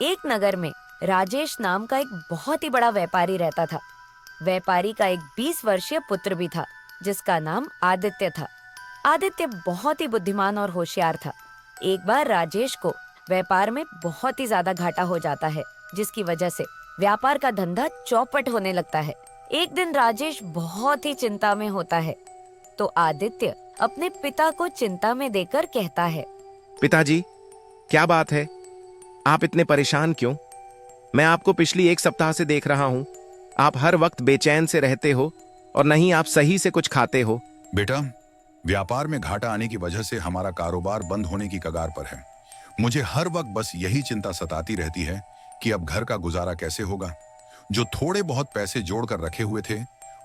एक नगर में राजेश नाम का एक बहुत ही बड़ा व्यापारी रहता था। व्यापारी का एक 20 वर्षीय पुत्र भी था, जिसका नाम आदित्य था। आदित्य बहुत ही बुद्धिमान और होशियार था। एक बार राजेश को व्यापार में बहुत ही ज्यादा घाटा हो जाता है, जिसकी वजह से व्यापार का धंधा चौपट होने लगता है। एक दिन राजेश बहुत ही चिंता में होता है, तो आदित्य अपने पिता को चिंता में देकर कहता है। पिताजी, क्या बात है? आप इतने परेशान क्यों? मैं आपको पिछली एक सप्ताह से देख रहा हूं। आप हर वक्त बेचैन से रहते हो और नहीं आप सही से कुछ खाते हो। बेटा, व्यापार में घाटा आने की वजह से हमारा कारोबार बंद होने की कगार पर है। मुझे हर वक्त बस यही चिंता सताती रहती है कि अब घर का गुजारा कैसे होगा। जो थोड़े बहुत पैसे जोड़कर रखे हुए थे,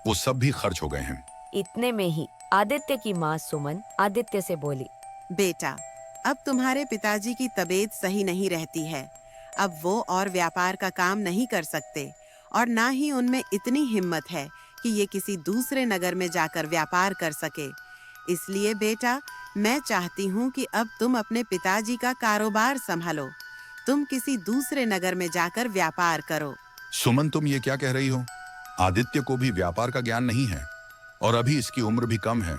वो सब भी खर्च हो गए हैं। इतने में ही आदित्य की माँ सुमन आदित्य से बोली। बेटा, अब तुम्हारे पिताजी की तबीयत सही नहीं रहती है। अब वो और व्यापार का काम नहीं कर सकते और ना ही उनमें इतनी हिम्मत है कि ये किसी दूसरे नगर में जाकर व्यापार कर सके। इसलिए बेटा, मैं चाहती हूँ कि अब तुम अपने पिताजी का कारोबार संभालो। तुम किसी दूसरे नगर में जाकर व्यापार करो। सुमन, तुम ये क्या कह रही हो? आदित्य को भी व्यापार का ज्ञान नहीं है और अभी इसकी उम्र भी कम है।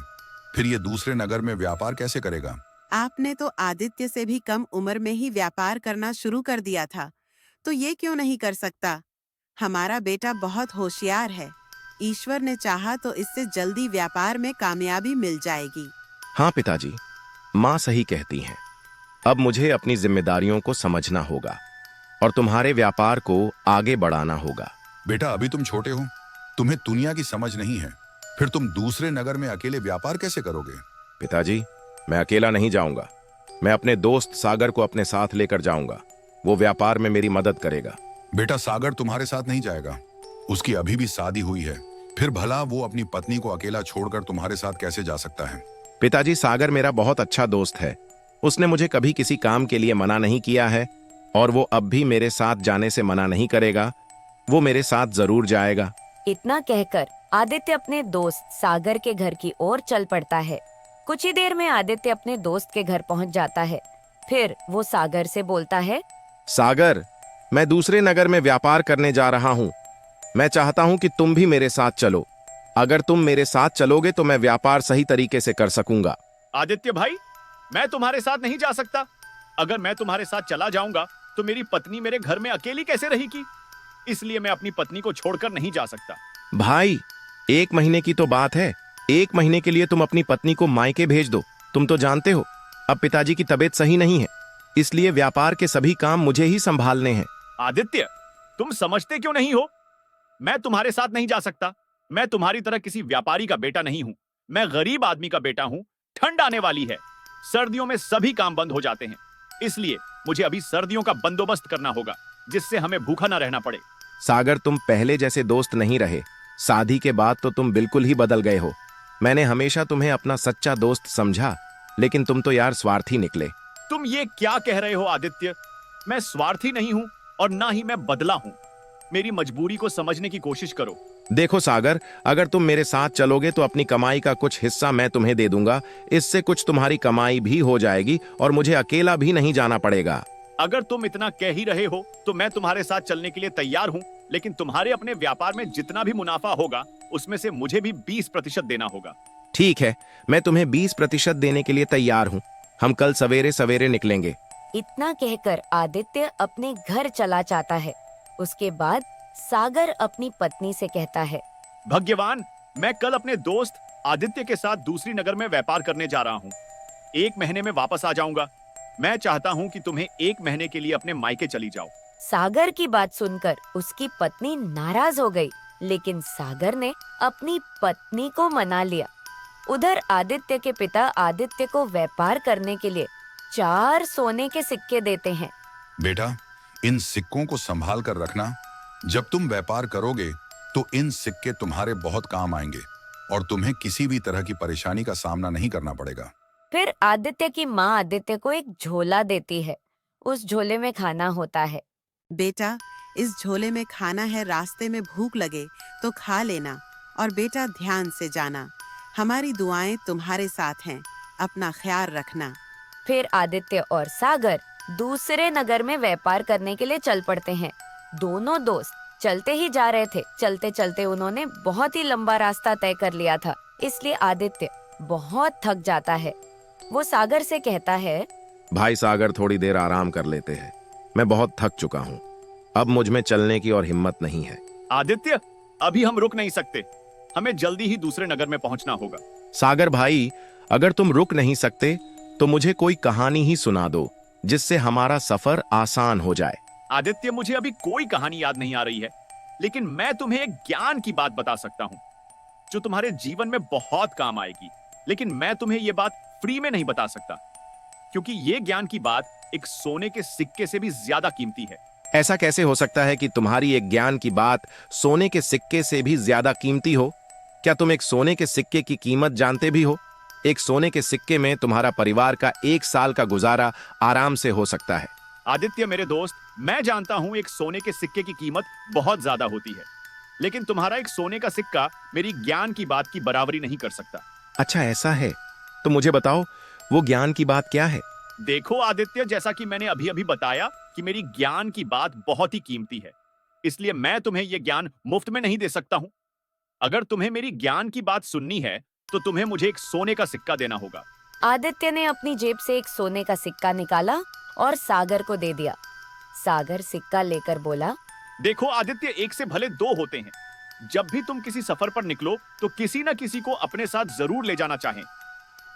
फिर ये दूसरे नगर में व्यापार कैसे करेगा? आपने तो आदित्य से भी कम उम्र में ही व्यापार करना शुरू कर दिया था, तो ये क्यों नहीं कर सकता? हमारा बेटा बहुत होशियार है। ईश्वर ने चाहा तो इससे जल्दी व्यापार में कामयाबी मिल जाएगी। हाँ पिताजी, माँ सही कहती हैं। अब मुझे अपनी जिम्मेदारियों को समझना होगा और तुम्हारे व्यापार को आगे बढ़ाना होगा। बेटा, अभी तुम छोटे हो, तुम्हें दुनिया की समझ नहीं है। फिर तुम दूसरे नगर में अकेले व्यापार कैसे करोगे? पिताजी, मैं अकेला नहीं जाऊंगा। मैं अपने दोस्त सागर को अपने साथ लेकर जाऊंगा। वो व्यापार में मेरी मदद करेगा। बेटा, सागर तुम्हारे साथ नहीं जाएगा। उसकी अभी भी शादी हुई है। फिर भला वो अपनी पत्नी को अकेला छोड़कर तुम्हारे साथ कैसे जा सकता है? पिताजी, सागर मेरा बहुत अच्छा दोस्त है। उसने मुझे कभी किसी काम के लिए मना नहीं किया है और वो अब भी मेरे साथ जाने से मना नहीं करेगा। वो मेरे साथ जरूर जाएगा। इतना कहकर आदित्य अपने दोस्त सागर के घर की ओर चल पड़ता है। कुछ ही देर में आदित्य अपने दोस्त के घर पहुंच जाता है। फिर वो सागर से बोलता है। सागर, मैं दूसरे नगर में व्यापार करने जा रहा हूँ। मैं चाहता हूँ कि तुम भी मेरे साथ चलो। अगर तुम मेरे साथ चलोगे तो मैं व्यापार सही तरीके से कर सकूंगा। आदित्य भाई, मैं तुम्हारे साथ नहीं जा सकता। अगर मैं तुम्हारे साथ चला जाऊंगा तो मेरी पत्नी मेरे घर में अकेली कैसे रहेगी? इसलिए मैं अपनी पत्नी को छोड़कर नहीं जा सकता। भाई, 1 महीने की तो बात है। 1 महीने के लिए तुम अपनी पत्नी को मायके भेज दो। तुम तो जानते हो अब पिताजी की तबीयत सही नहीं है, इसलिए व्यापार के सभी काम मुझे ही संभालने हैं। आदित्य, तुम समझते क्यों नहीं हो? मैं तुम्हारे साथ नहीं जा सकता। मैं तुम्हारी तरह किसी व्यापारी का बेटा नहीं हूं। मैं गरीब आदमी का बेटा हूं। ठंड आने वाली है। सर्दियों में सभी काम बंद हो जाते हैं। इसलिए मुझे अभी सर्दियों का बंदोबस्त करना होगा, जिससे हमें भूखा ना रहना पड़े। सागर, तुम पहले जैसे दोस्त नहीं रहे। शादी के बाद तो तुम बिल्कुल ही बदल गए हो। मैंने हमेशा तुम्हें अपना सच्चा दोस्त समझा, लेकिन तुम तो यार स्वार्थी निकले। तुम ये क्या कह रहे हो आदित्य? मैं स्वार्थी नहीं हूं और ना ही मैं बदला हूं। मेरी मजबूरी को समझने की कोशिश करो। देखो सागर, अगर तुम मेरे साथ चलोगे तो अपनी कमाई का कुछ हिस्सा मैं तुम्हें दे दूंगा। इससे कुछ तुम्हारी कमाई भी हो जाएगी और मुझे अकेला भी नहीं जाना पड़ेगा। अगर तुम इतना कह ही रहे हो तो मैं तुम्हारे साथ चलने के लिए तैयार हूं, लेकिन तुम्हारे अपने व्यापार में जितना भी मुनाफा होगा उसमें से मुझे भी 20% देना होगा। ठीक है, मैं तुम्हें 20% देने के लिए तैयार हूँ। हम कल सवेरे सवेरे निकलेंगे। इतना कहकर आदित्य अपने घर चला जाता है। उसके बाद सागर अपनी पत्नी से कहता है। भाग्यवान, मैं कल अपने दोस्त आदित्य के साथ दूसरी नगर में व्यापार करने जा रहा हूँ। 1 महीने में वापस आ जाऊंगा। मैं चाहता हूँ कि तुम्हें 1 महीने के लिए अपने मायके चली जाओ। सागर की बात सुनकर उसकी पत्नी नाराज हो गई, लेकिन सागर ने अपनी पत्नी को मना लिया। उधर आदित्य के पिता आदित्य को व्यापार करने के लिए 4 सोने के सिक्के देते हैं। बेटा, इन सिक्कों को संभाल कर रखना। जब तुम व्यापार करोगे तो इन सिक्के तुम्हारे बहुत काम आएंगे और तुम्हें किसी भी तरह की परेशानी का सामना नहीं करना पड़ेगा। फिर आदित्य की माँ आदित्य को एक झोला देती है। उस झोले में खाना होता है। बेटा, इस झोले में खाना है। रास्ते में भूख लगे तो खा लेना और बेटा ध्यान से जाना। हमारी दुआएं तुम्हारे साथ हैं। अपना ख्याल रखना। फिर आदित्य और सागर दूसरे नगर में व्यापार करने के लिए चल पड़ते हैं। दोनों दोस्त चलते ही जा रहे थे। चलते चलते उन्होंने बहुत ही लंबा रास्ता तय कर लिया था, इसलिए आदित्य बहुत थक जाता है। वो सागर से कहता है, भाई सागर, थोड़ी देर आराम कर लेते हैं। मैं बहुत थक चुका हूँ। अब मुझ में चलने की और हिम्मत नहीं है। आदित्य, अभी हम रुक नहीं सकते। हमें जल्दी ही दूसरे नगर में पहुंचना होगा। सागर भाई, अगर तुम रुक नहीं सकते तो मुझे कोई कहानी ही सुना दो जिससे हमारा सफर आसान हो जाए। आदित्य, मुझे अभी कोई कहानी याद नहीं आ रही है, लेकिन मैं तुम्हें एक ज्ञान की बात बता सकता हूँ जो तुम्हारे जीवन में बहुत काम आएगी। लेकिन मैं तुम्हें यह बात फ्री में नहीं बता सकता, क्योंकि ये ज्ञान की बात एक सोने के सिक्के से भी ज्यादा कीमती है। ऐसा कैसे हो सकता है कि तुम्हारी एक ज्ञान की बात सोने के सिक्के से भी ज्यादा कीमती हो? क्या तुम एक सोने के सिक्के की कीमत जानते भी हो? एक सोने के सिक्के में तुम्हारा परिवार का 1 साल का गुजारा आराम से हो सकता है। आदित्य मेरे दोस्त, मैं जानता हूं एक सोने के सिक्के की कीमत बहुत ज्यादा होती है, लेकिन तुम्हारा एक सोने का सिक्का मेरी ज्ञान की बात की बराबरी नहीं कर सकता। अच्छा ऐसा है, तो मुझे बताओ वो ज्ञान की बात क्या है? देखो आदित्य, जैसा कि मैंने अभी अभी बताया कि मेरी ज्ञान की बात बहुत ही कीमती है, इसलिए मैं तुम्हें यह ज्ञान मुफ्त में नहीं दे सकता हूं। अगर तुम्हें मेरी ज्ञान की बात सुननी है तो तुम्हें मुझे एक सोने का सिक्का देना होगा। आदित्य ने अपनी जेब से एक सोने का सिक्का निकाला और सागर को दे दिया। सागर सिक्का लेकर बोला, देखो आदित्य, एक से भले दो होते हैं। जब भी तुम किसी सफर पर निकलो तो किसी न किसी को अपने साथ जरूर ले जाना चाहें,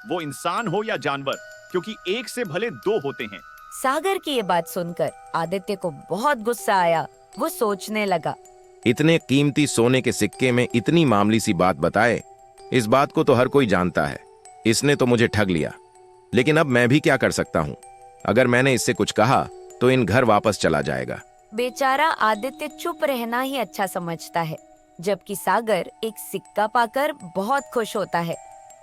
वो इंसान हो या जानवर, क्योंकि एक से भले दो होते हैं। सागर की ये बात सुनकर आदित्य को बहुत गुस्सा आया। वो सोचने लगा, इतने कीमती सोने के सिक्के में इतनी मामूली सी बात बताए, इस बात को तो हर कोई जानता है। इसने तो मुझे ठग लिया। लेकिन अब मैं भी क्या कर सकता हूँ? अगर मैंने इससे कुछ कहा तो इन घर वापस चला जाएगा। बेचारा आदित्य चुप रहना ही अच्छा समझता है, जबकि सागर एक सिक्का पाकर बहुत खुश होता है।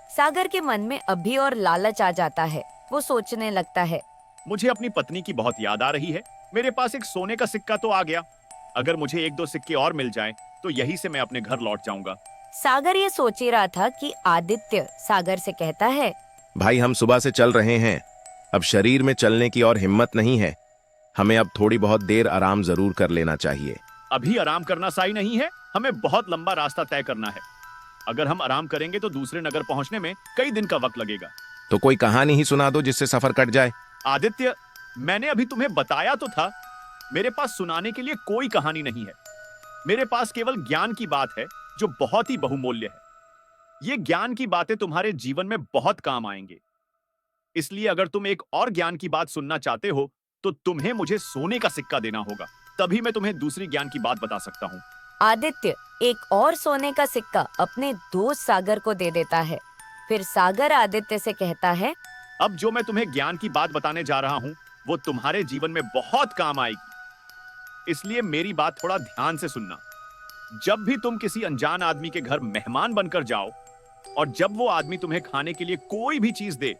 सागर के मन में अभी और लालच आ जाता है। वो सोचने लगता है, मुझे अपनी पत्नी की बहुत याद आ रही है। मेरे पास एक सोने का सिक्का तो आ गया। अगर मुझे 1-2 सिक्के और मिल जाएं, तो यहीं से मैं अपने घर लौट जाऊंगा। सागर ये सोच ही रहा था कि आदित्य सागर से कहता है, भाई हम सुबह से चल रहे हैं, अब शरीर में चलने की और हिम्मत नहीं है। हमें अब थोड़ी बहुत देर आराम जरूर कर लेना चाहिए। अभी आराम करना सही नहीं है, हमें बहुत लंबा रास्ता तय करना है। अगर हम आराम करेंगे तो दूसरे नगर पहुंचने में कई दिन का वक्त लगेगा। तो कोई कहानी ही सुना दो जिससे सफर कट जाए। आदित्य, मैंने अभी तुम्हें बताया तो था, मेरे पास सुनाने के लिए कोई कहानी नहीं है। मेरे पास केवल ज्ञान की बात है जो बहुत ही बहुमूल्य है। ये ज्ञान की बातें तुम्हारे जीवन में बहुत काम आएंगे। इसलिए अगर तुम एक और ज्ञान की बात सुनना चाहते हो तो तुम्हें मुझे सोने का सिक्का देना होगा, तभी मैं तुम्हें दूसरी ज्ञान की बात बता सकता हूँ। आदित्य एक और सोने का सिक्का अपने दोस्त सागर को दे देता है। फिर सागर आदित्य से कहता है, अब जो मैं तुम्हें ज्ञान की बात बताने जा रहा हूँ वो तुम्हारे जीवन में बहुत काम आएगी, इसलिए मेरी बात थोड़ा ध्यान से सुनना। जब भी तुम किसी अनजान आदमी के घर मेहमान बनकर जाओ और जब वो आदमी तुम्हें खाने के लिए कोई भी चीज दे,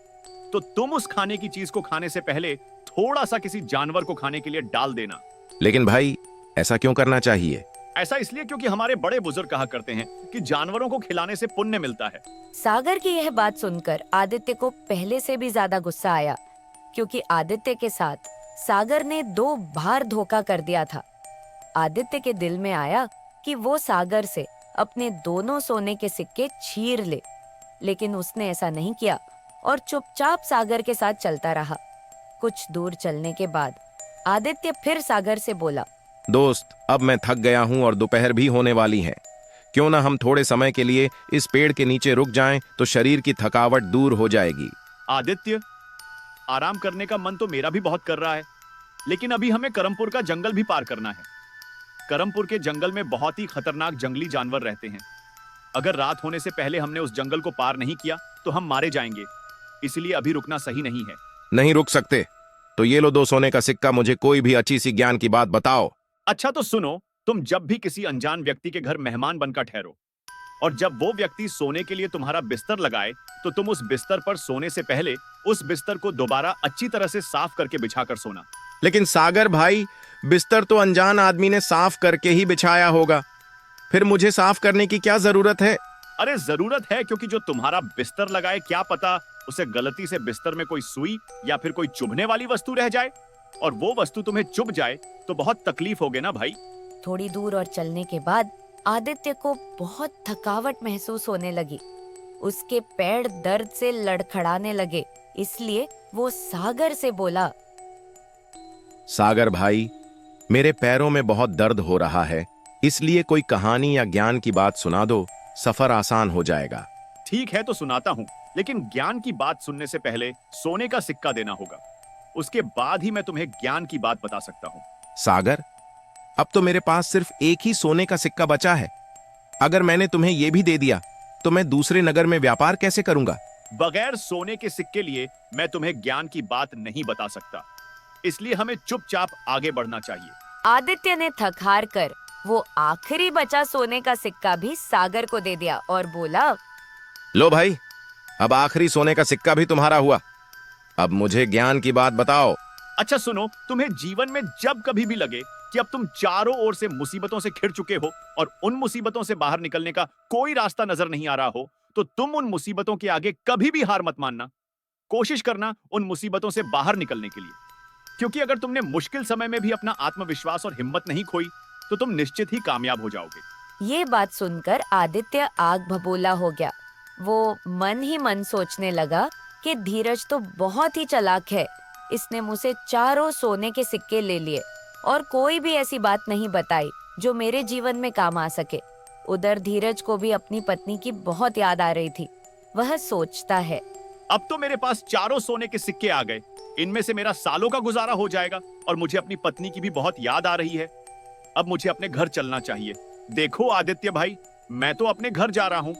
तो तुम उस खाने की चीज को खाने से पहले थोड़ा सा किसी जानवर को खाने के लिए डाल देना। लेकिन भाई ऐसा क्यों करना चाहिए? ऐसा इसलिए क्योंकि हमारे बड़े बुजुर्ग कहा करते हैं कि जानवरों को खिलाने से पुण्य मिलता है। सागर की यह बात सुनकर आदित्य को पहले से भी ज्यादा गुस्सा आया, क्योंकि आदित्य के साथ सागर ने 2 बार धोखा कर दिया था। आदित्य के दिल में आया कि वो सागर से अपने दोनों सोने के सिक्के छीन ले, लेकिन उसने ऐसा नहीं किया और चुपचाप सागर के साथ चलता रहा। कुछ दूर चलने के बाद आदित्य फिर सागर से बोला, दोस्त, अब मैं थक गया हूं और दोपहर भी होने वाली है। क्यों ना हम थोड़े समय के लिए इस पेड़ के नीचे रुक जाएं तो शरीर की थकावट दूर हो जाएगी। आदित्य, आराम करने का मन तो मेरा भी बहुत कर रहा है, लेकिन अभी हमें करमपुर का जंगल भी पार करना है। करमपुर के जंगल में बहुत ही खतरनाक जंगली जानवर रहते हैं। अगर रात होने से पहले हमने उस जंगल को पार नहीं किया तो हम मारे जाएंगे, इसलिए अभी रुकना सही नहीं है। नहीं रुक सकते तो ये लो 2 सोने का सिक्का, मुझे कोई भी अच्छी सी ज्ञान की बात बताओ। अच्छा तो सुनो, तुम जब भी किसी अनजान व्यक्ति के घर मेहमान बनकर ठहरो और जब वो व्यक्ति सोने के लिए तुम्हारा बिस्तर लगाए, तो तुम उस बिस्तर पर सोने से पहले उस बिस्तर को दोबारा अच्छी तरह से साफ करके बिछाकर सोना। लेकिन सागर भाई, बिस्तर तो अनजान आदमी ने साफ करके ही बिछाया होगा, फिर मुझे साफ करने की क्या जरूरत है? अरे जरूरत है, क्योंकि जो तुम्हारा बिस्तर लगाए क्या पता उसे गलती से बिस्तर में कोई सुई या फिर कोई चुभने वाली वस्तु रह जाए। और वो वस्तु तुम्हें चुभ जाए तो बहुत तकलीफ होगे ना भाई। थोड़ी दूर और चलने के बाद आदित्य को बहुत थकावट महसूस होने लगी। उसके पैर दर्द से लड़खड़ाने लगे, इसलिए वो सागर से बोला, सागर भाई, मेरे पैरों में बहुत दर्द हो रहा है, इसलिए कोई कहानी या ज्ञान की बात सुना दो, सफर आसान हो जाएगा। ठीक है तो सुनाता हूँ, लेकिन ज्ञान की बात सुनने से पहले सोने का सिक्का देना होगा। उसके बाद ही मैं तुम्हें ज्ञान की बात बता सकता हूँ। सागर, अब तो मेरे पास सिर्फ एक ही सोने का सिक्का बचा है। अगर मैंने तुम्हें यह भी दे दिया तो मैं दूसरे नगर में व्यापार कैसे करूंगा? बगैर सोने के सिक्के लिए मैं तुम्हें ज्ञान की बात नहीं बता सकता, इसलिए हमें चुपचाप आगे बढ़ना चाहिए। आदित्य ने थक हार कर वो आखिरी बचा सोने का सिक्का भी सागर को दे दिया और बोला, लो भाई, अब आखिरी सोने का सिक्का भी तुम्हारा हुआ। अब मुझे ज्ञान की बात बताओ। अच्छा सुनो, तुम्हें जीवन में जब कभी भी लगे कि अब तुम चारों ओर से मुसीबतों से घिर चुके हो और उन मुसीबतों से बाहर निकलने का कोई रास्ता नजर नहीं आ रहा हो, तो तुम उन मुसीबतों के आगे कभी भी हार मत मानना। कोशिश करना उन मुसीबतों से बाहर निकलने के लिए, क्योंकि अगर तुमने मुश्किल समय में भी अपना आत्मविश्वास और हिम्मत नहीं खोई तो तुम निश्चित ही कामयाब हो जाओगे। ये बात सुनकर आदित्य आग भभूला हो गया। वो मन ही मन सोचने लगा कि धीरज तो बहुत ही चालाक है। इसने मुझसे चारों सोने के सिक्के ले लिए और कोई भी ऐसी बात नहीं बताई जो मेरे जीवन में काम आ सके। उधर धीरज को भी अपनी पत्नी की बहुत याद आ रही थी। वह सोचता है, अब तो मेरे पास चारों सोने के सिक्के आ गए, इनमें से मेरा सालों का गुजारा हो जाएगा और मुझे अपनी पत्नी की भी बहुत याद आ रही है। अब मुझे अपने घर चलना चाहिए। देखो आदित्य भाई, मैं तो अपने घर जा रहा हूँ।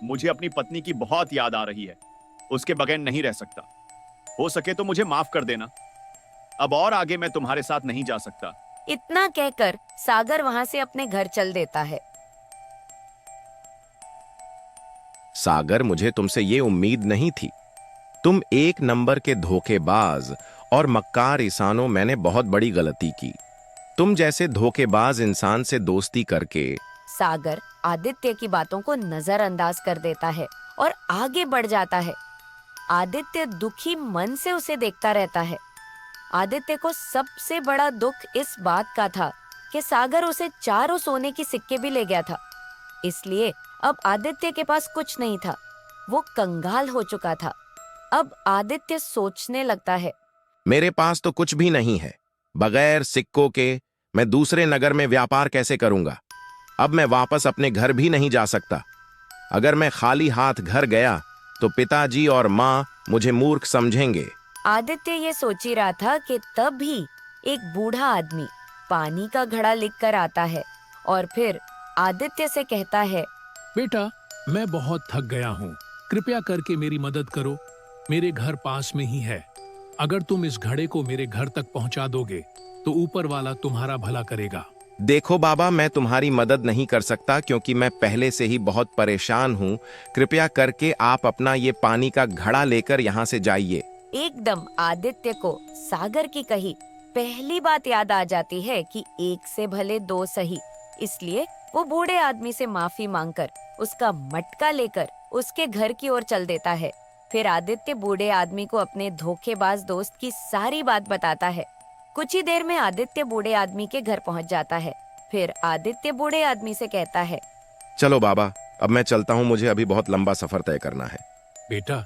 मुझे अपनी पत्नी की बहुत याद आ रही है, उसके बगैर नहीं रह सकता। हो सके तो मुझे माफ कर देना। अब और आगे मैं तुम्हारे साथ नहीं जा सकता। इतना कहकर सागर वहाँ से अपने घर चल देता है। सागर, मुझे तुमसे ये उम्मीद नहीं थी। तुम एक नंबर के धोखेबाज और मक्कार इंसानों, मैंने बहुत बड़ी गलती की। तुम जैसे धोखेबाज इंसान से दोस्ती करके। सागर आदित्य की बातों को नजरअंदाज कर देता है और आगे बढ़ जाता है। आदित्य दुखी मन से उसे देखता रहता है। आदित्य को सबसे बड़ा दुख इस बात का था कि सागर उसे चारों सोने की सिक्के भी ले गया था। इसलिए अब आदित्य के पास कुछ नहीं था। वो कंगाल हो चुका था। अब आदित्य सोचने लगता है, मेरे पास तो कुछ भी नहीं है। बगैर सिक्कों के मैं दूसरे नगर में व्यापार कैसे करूंगा? अब मैं वापस अपने घर भी नहीं जा सकता। अगर मैं खाली हाथ घर गया तो पिताजी और माँ मुझे मूर्ख समझेंगे। आदित्य ये सोच ही रहा था कि तभी एक बूढ़ा आदमी पानी का घड़ा लेकर आता है और फिर आदित्य से कहता है, बेटा, मैं बहुत थक गया हूँ, कृपया करके मेरी मदद करो। मेरे घर पास में ही है। अगर तुम इस घड़े को मेरे घर तक पहुँचा दोगे तो ऊपर वाला तुम्हारा भला करेगा। देखो बाबा, मैं तुम्हारी मदद नहीं कर सकता क्योंकि मैं पहले से ही बहुत परेशान हूँ। कृपया करके आप अपना ये पानी का घड़ा लेकर यहाँ से जाइए। एकदम आदित्य को सागर की कही पहली बात याद आ जाती है कि एक से भले दो सही। इसलिए वो बूढ़े आदमी से माफी मांगकर उसका मटका लेकर उसके घर की ओर चल देता है। फिर आदित्य बूढ़े आदमी को अपने धोखेबाज दोस्त की सारी बात बताता है। कुछ ही देर में आदित्य बूढ़े आदमी के घर पहुंच जाता है। फिर आदित्य बूढ़े आदमी से कहता है, चलो बाबा, अब मैं चलता हूँ, मुझे अभी बहुत लंबा सफर तय करना है। बेटा,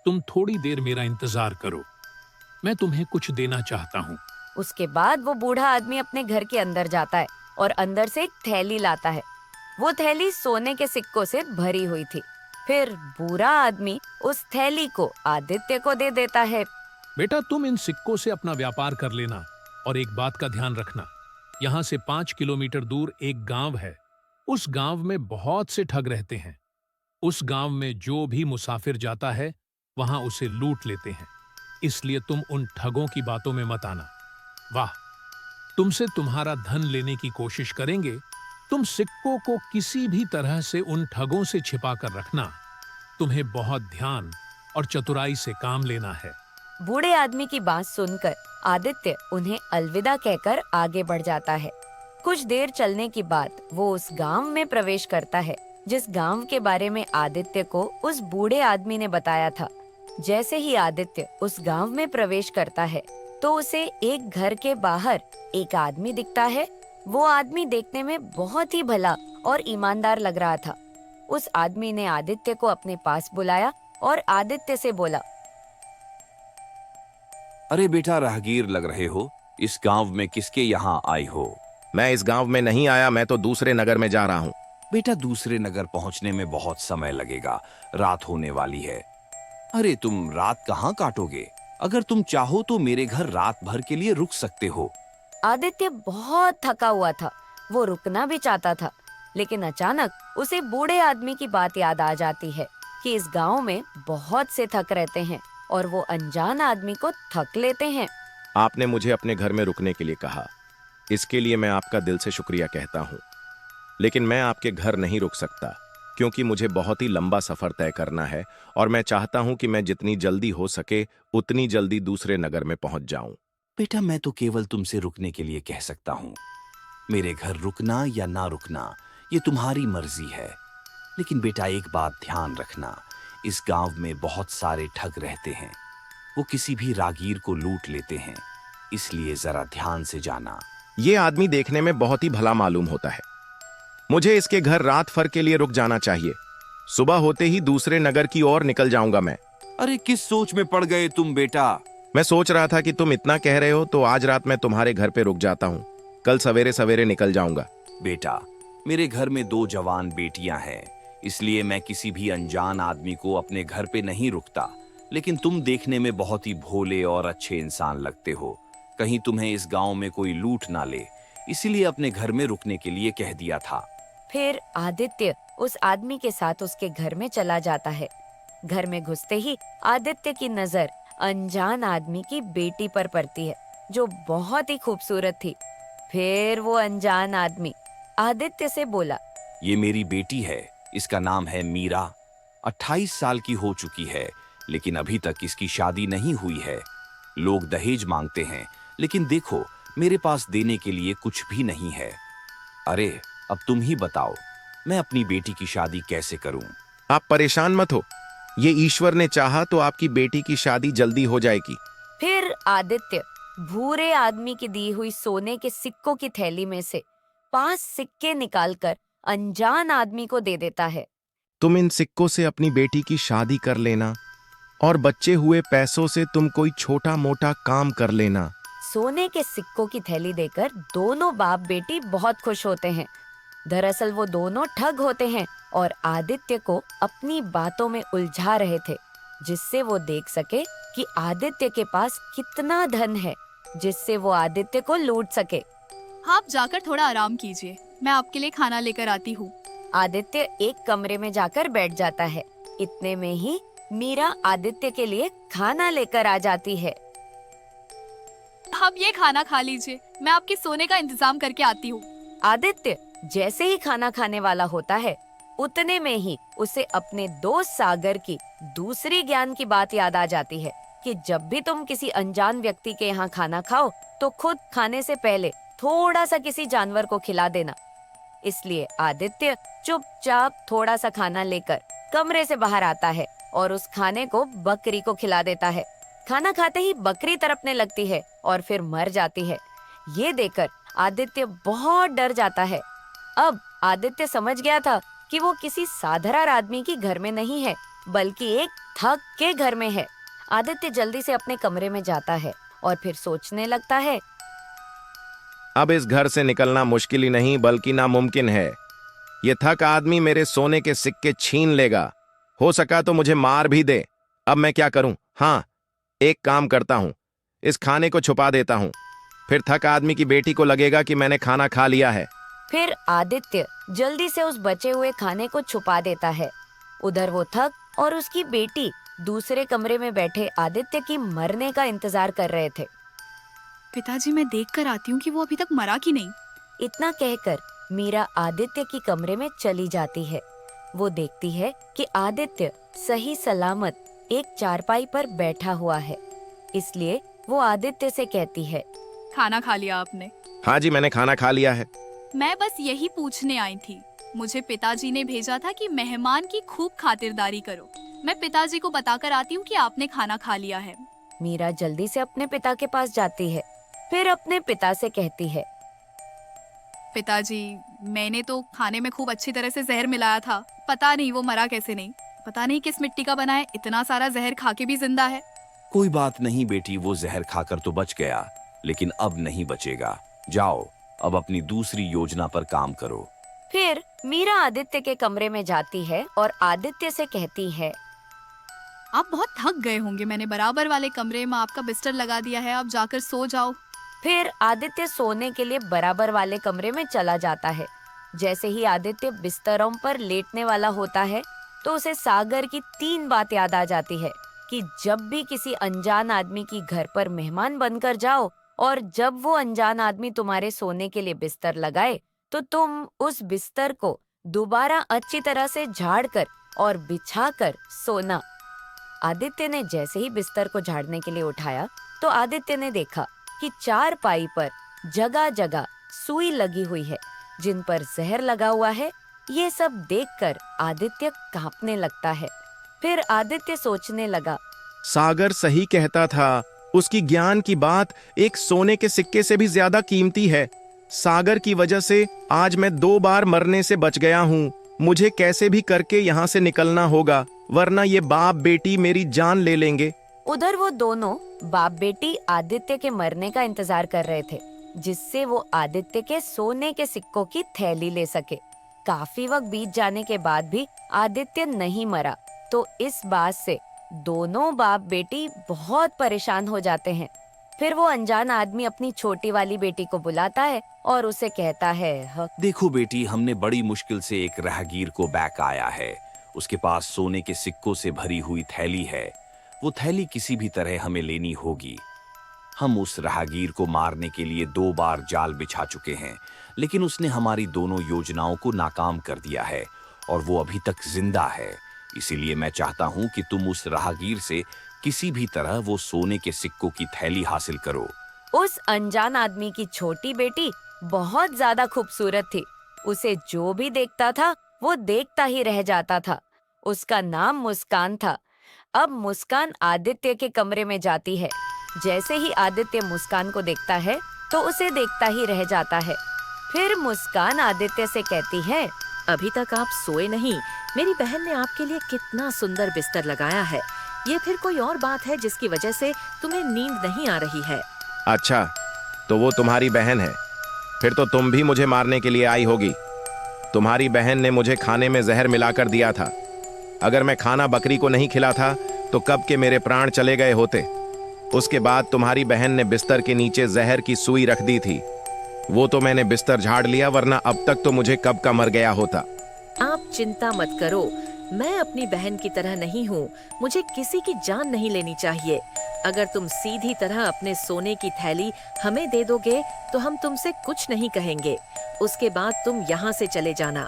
तुम थोड़ी देर मेरा इंतजार करो, मैं तुम्हें कुछ देना चाहता हूँ। उसके बाद वो बूढ़ा आदमी अपने घर के अंदर जाता है और अंदर से एक थैली लाता है। वो थैली सोने के सिक्कों से भरी हुई थी। फिर बूढ़ा आदमी उस थैली को आदित्य को दे देता है। बेटा, तुम इन सिक्कों से अपना व्यापार कर लेना और एक बात का ध्यान रखना, यहाँ से 5 किलोमीटर दूर एक गांव है। उस गांव में बहुत से ठग रहते हैं। उस गांव में जो भी मुसाफिर जाता है वहां उसे लूट लेते हैं। इसलिए तुम उन ठगों की बातों में मत आना। वाह, तुमसे तुम्हारा धन लेने की कोशिश करेंगे। तुम सिक्कों को किसी भी तरह से उन ठगों से छिपा कर रखना। तुम्हें बहुत ध्यान और चतुराई से काम लेना है। बूढ़े आदमी की बात सुनकर आदित्य उन्हें अलविदा कहकर आगे बढ़ जाता है। कुछ देर चलने के बाद वो उस गांव में प्रवेश करता है जिस गांव के बारे में आदित्य को उस बूढ़े आदमी ने बताया था। जैसे ही आदित्य उस गांव में प्रवेश करता है, तो उसे एक घर के बाहर एक आदमी दिखता है। वो आदमी देखने में बहुत ही भला और ईमानदार लग रहा था। उस आदमी ने आदित्य को अपने पास बुलाया और आदित्य से बोला, अरे बेटा, राहगीर लग रहे हो। इस गांव में किसके यहाँ आए हो? मैं इस गांव में नहीं आया, मैं तो दूसरे नगर में जा रहा हूँ। बेटा, दूसरे नगर पहुंचने में बहुत समय लगेगा, रात होने वाली है। अरे तुम रात कहाँ काटोगे? अगर तुम चाहो तो मेरे घर रात भर के लिए रुक सकते हो। आदित्य बहुत थका हुआ था। वो रुकना भी चाहता था, लेकिन अचानक उसे बूढ़े आदमी की बात याद आ जाती है कि इस गांव में बहुत से थक रहते हैं और वो अनजान आदमी को थक लेते हैं। आपने मुझे अपने घर में रुकने के लिए कहा, इसके लिए मैं आपका दिल से शुक्रिया कहता हूँ। लेकिन मैं आपके घर नहीं रुक सकता, क्योंकि मुझे बहुत ही लंबा सफर तय करना है और मैं चाहता हूँ कि मैं जितनी जल्दी हो सके उतनी जल्दी दूसरे नगर में पहुंच जाऊं। बेटा, मैं तो केवल तुमसे रुकने के लिए कह सकता हूँ। मेरे घर रुकना या ना रुकना ये तुम्हारी मर्जी है। लेकिन बेटा, एक बात ध्यान रखना, इस गांव में बहुत सारे ठग रहते हैं। वो किसी भी रागीर को लूट लेते हैं, इसलिए जरा ध्यान से जाना। ये आदमी देखने में बहुत ही भला मालूम होता है। मुझे इसके घर रात भर के लिए रुक जाना चाहिए। सुबह होते ही दूसरे नगर की ओर निकल जाऊंगा मैं। अरे किस सोच में पड़ गए तुम बेटा? मैं सोच रहा था कि तुम इतना कह रहे हो तो आज रात मैं तुम्हारे घर पे रुक जाता हूँ। कल सवेरे सवेरे निकल जाऊंगा। बेटा, मेरे घर में 2 जवान बेटियां हैं, इसलिए मैं किसी भी अनजान आदमी को अपने घर पे नहीं रुकता। लेकिन तुम देखने में बहुत ही भोले और अच्छे इंसान लगते हो। कहीं तुम्हें इस गांव में कोई लूट ना ले, इसीलिए अपने घर में रुकने के लिए कह दिया था। फिर आदित्य उस आदमी के साथ उसके घर में चला जाता है। घर में घुसते ही आदित्य की नजर अनजान आदमी की बेटी पर पड़ती है, जो बहुत ही खूबसूरत थी। फिर वो अनजान आदमी आदित्य से बोला, ये मेरी बेटी है, इसका नाम है मीरा। 28 साल की हो चुकी है, लेकिन अभी तक इसकी शादी नहीं हुई है। लोग दहेज मांगते हैं, लेकिन देखो मेरे पास देने के लिए कुछ भी नहीं है। अरे अब तुम ही बताओ, मैं अपनी बेटी की शादी कैसे करूं? आप परेशान मत हो, ये ईश्वर ने चाहा तो आपकी बेटी की शादी जल्दी हो जाएगी। फिर आदित्य भूरे आदमी की दी हुई सोने के सिक्कों की थैली में से 5 सिक्के निकालकर अनजान आदमी को दे देता है। तुम इन सिक्कों से अपनी बेटी की शादी कर लेना और बचे हुए पैसों से तुम कोई छोटा मोटा काम कर लेना। सोने के सिक्कों की थैली देकर दोनों बाप बेटी बहुत खुश होते हैं। दरअसल वो दोनों ठग होते हैं और आदित्य को अपनी बातों में उलझा रहे थे, जिससे वो देख सके कि आदित्य के पास कितना धन है, जिससे वो आदित्य को लूट सके। आप जाकर थोड़ा आराम कीजिए, मैं आपके लिए खाना लेकर आती हूँ। आदित्य एक कमरे में जाकर बैठ जाता है। इतने में ही मीरा आदित्य के लिए खाना लेकर आ जाती है। आप ये खाना खा लीजिए, मैं आपके सोने का इंतजाम करके आती हूँ। आदित्य जैसे ही खाना खाने वाला होता है, उतने में ही उसे अपने दोस्त सागर की दूसरी ज्ञान की बात याद आ जाती है कि जब भी तुम किसी अनजान व्यक्ति के यहाँ खाना खाओ तो खुद खाने से पहले थोड़ा सा किसी जानवर को खिला देना। इसलिए आदित्य चुपचाप थोड़ा सा खाना लेकर कमरे से बाहर आता है और उस खाने को बकरी को खिला देता है। खाना खाते ही बकरी तड़पने लगती है और फिर मर जाती है। ये देखकर आदित्य बहुत डर जाता है। अब आदित्य समझ गया था कि वो किसी साधारण आदमी के घर में नहीं है, बल्कि एक ठग के घर में है। आदित्य जल्दी से अपने कमरे में जाता है और फिर सोचने लगता है, अब इस घर से निकलना मुश्किल ही नहीं बल्कि नामुमकिन है। ये ठग आदमी मेरे सोने के सिक्के छीन लेगा, हो सका तो मुझे मार भी दे। अब मैं क्या करूं? हाँ, एक काम करता हूं, इस खाने को छुपा देता हूं, फिर ठग आदमी की बेटी को लगेगा कि मैंने खाना खा लिया है। फिर आदित्य जल्दी से उस बचे हुए खाने को छुपा देता है। उधर वो ठग और उसकी बेटी दूसरे कमरे में बैठे आदित्य की मरने का इंतजार कर रहे थे। पिताजी, मैं देख कर आती हूँ कि वो अभी तक मरा कि नहीं। इतना कहकर मीरा आदित्य की कमरे में चली जाती है। वो देखती है कि आदित्य सही सलामत एक चारपाई पर बैठा हुआ है। इसलिए वो आदित्य से कहती है, खाना खा लिया आपने? हाँ जी, मैंने खाना खा लिया है। मैं बस यही पूछने आई थी। मुझे पिताजी ने भेजा था कि मेहमान की खूब खातिरदारी करो। मैं पिताजी को बताकर आती हूँ कि आपने खाना खा लिया है। मीरा जल्दी से अपने पिता के पास जाती है, फिर अपने पिता से कहती है, पिताजी, मैंने तो खाने में खूब अच्छी तरह से जहर मिलाया था। पता नहीं वो मरा कैसे नहीं। पता नहीं किस मिट्टी का बना है, इतना सारा जहर खा के भी जिंदा है। कोई बात नहीं बेटी, वो जहर खाकर तो बच गया, लेकिन अब नहीं बचेगा। जाओ, अब अपनी दूसरी योजना पर काम करो। फिर मीरा आदित्य के कमरे में जाती है और आदित्य से कहती है, आप बहुत थक गए होंगे, मैंने बराबर वाले कमरे में आपका बिस्तर लगा दिया है, आप जाकर सो जाओ। फिर आदित्य सोने के लिए बराबर वाले कमरे में चला जाता है। जैसे ही आदित्य बिस्तरों पर लेटने वाला होता है तो उसे सागर की 3 बात याद आ जाती है कि जब भी किसी अनजान आदमी की घर पर मेहमान बनकर जाओ और जब वो अनजान आदमी तुम्हारे सोने के लिए बिस्तर लगाए तो तुम उस बिस्तर को दोबारा अच्छी तरह से झाड़ कर और बिछा कर सोना। आदित्य ने जैसे ही बिस्तर को झाड़ने के लिए उठाया तो आदित्य ने देखा कि 4 पाई पर जगह जगह सुई लगी हुई है जिन पर जहर लगा हुआ है। ये सब देखकर आदित्य कांपने लगता है। फिर आदित्य सोचने लगा, सागर सही कहता था, उसकी ज्ञान की बात एक सोने के सिक्के से भी ज्यादा कीमती है। सागर की वजह से आज मैं 2 बार मरने से बच गया हूँ। मुझे कैसे भी करके यहाँ से निकलना होगा, वरना ये बाप बेटी मेरी जान ले लेंगे। उधर वो दोनों बाप बेटी आदित्य के मरने का इंतजार कर रहे थे, जिससे वो आदित्य के सोने के सिक्कों की थैली ले सके। काफी वक्त बीत जाने के बाद भी आदित्य नहीं मरा, तो इस बात से दोनों बाप बेटी बहुत परेशान हो जाते हैं। फिर वो अनजान आदमी अपनी छोटी वाली बेटी को बुलाता है और उसे कहता है, देखो बेटी, हमने बड़ी मुश्किल से एक राहगीर को बैक आया है। उसके पास सोने के सिक्कों से भरी हुई थैली है। वो थैली किसी भी तरह हमें लेनी होगी। हम उस राहगीर को मारने के लिए 2 बार जाल बिछा चुके हैं, लेकिन उसने हमारी दोनों योजनाओं को नाकाम कर दिया है और वो अभी तक जिंदा है। इसीलिए मैं चाहता हूँ कि तुम उस राहगीर से किसी भी तरह वो सोने के सिक्कों की थैली हासिल करो। उस अनजान आदमी की छोटी बेटी बहुत ज्यादा खूबसूरत थी। उसे जो भी देखता था वो देखता ही रह जाता था। उसका नाम मुस्कान था। अब मुस्कान आदित्य के कमरे में जाती है। जैसे ही आदित्य मुस्कान को देखता है तो उसे देखता ही रह जाता है। फिर मुस्कान आदित्य से कहती है, अभी तक आप सोए नहीं। मेरी बहन ने आपके लिए कितना सुंदर बिस्तर लगाया है। ये फिर कोई और बात है जिसकी वजह से तुम्हें नींद नहीं आ रही है। अच्छा, तो वो तुम्हारी बहन है। फिर तो तुम भी मुझे मारने के लिए आई होगी। तुम्हारी बहन ने मुझे खाने में जहर मिलाकर दिया था। अगर मैं खाना बकरी को नहीं खिला था तो कब के मेरे प्राण चले गए होते। उसके बाद तुम्हारी बहन ने बिस्तर के नीचे जहर की सुई रख दी थी। वो तो मैंने बिस्तर झाड़ लिया, वरना अब तक तो मुझे कब का मर गया होता। आप चिंता मत करो, मैं अपनी बहन की तरह नहीं हूँ। मुझे किसी की जान नहीं लेनी चाहिए। अगर तुम सीधी तरह अपने सोने की थैली हमें दे दोगे तो हम तुमसे कुछ नहीं कहेंगे। उसके बाद तुम यहाँ से चले जाना।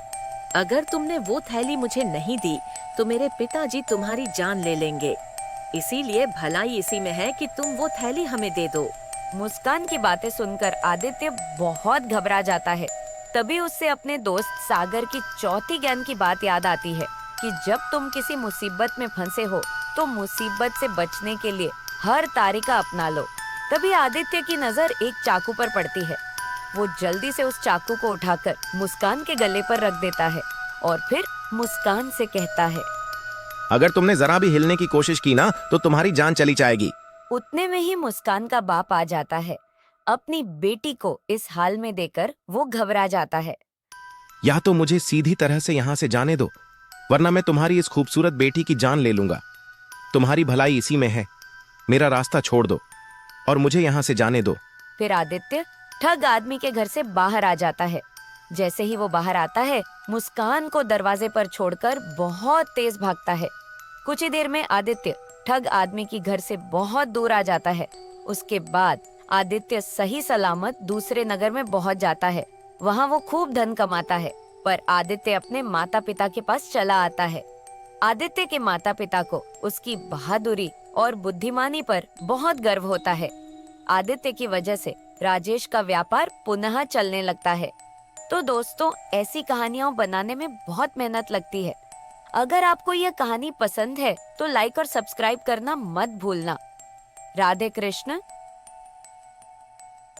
अगर तुमने वो थैली मुझे नहीं दी तो मेरे पिताजी तुम्हारी जान ले लेंगे। इसीलिए भलाई इसी में है कि तुम वो थैली हमें दे दो। मुस्कान की बातें सुनकर आदित्य बहुत घबरा जाता है। तभी उससे अपने दोस्त सागर की चौथी ज्ञान की बात याद आती है कि जब तुम किसी मुसीबत में फंसे हो तो मुसीबत से बचने के लिए हर तरीका अपना लो। तभी आदित्य की नजर एक चाकू पर पड़ती है। वो जल्दी से उस चाकू को उठाकर मुस्कान के गले पर रख देता है और फिर मुस्कान से कहता है, अगर तुमने जरा भी हिलने की कोशिश की ना तो तुम्हारी जान चली जाएगी। उतने में ही मुस्कान का बाप आ जाता है। अपनी बेटी को इस हाल में देखकर वो घबरा जाता है। या तो मुझे सीधी तरह से यहाँ से जाने दो, वरना मैं तुम्हारी इस खूबसूरत बेटी की जान ले लूंगा। तुम्हारी भलाई इसी में है। मेरा रास्ता छोड़ दो और मुझे यहाँ से जाने दो। फिर आदित्य ठग आदमी के घर से बाहर आ जाता है। जैसे ही वो बाहर आता है, मुस्कान को दरवाजे पर छोड़कर बहुत तेज भागता है। कुछ ही देर में आदित्य ठग आदमी की घर से बहुत दूर आ जाता है। उसके बाद आदित्य सही सलामत दूसरे नगर में पहुंच जाता है। वहाँ वो खूब धन कमाता है, पर आदित्य अपने माता पिता के पास चला आता है। आदित्य के माता पिता को उसकी बहादुरी और बुद्धिमानी पर बहुत गर्व होता है। आदित्य की वजह से राजेश का व्यापार पुनः चलने लगता है। तो दोस्तों, ऐसी कहानियां बनाने में बहुत मेहनत लगती है। अगर आपको यह कहानी पसंद है तो लाइक और सब्सक्राइब करना मत भूलना। राधे कृष्ण।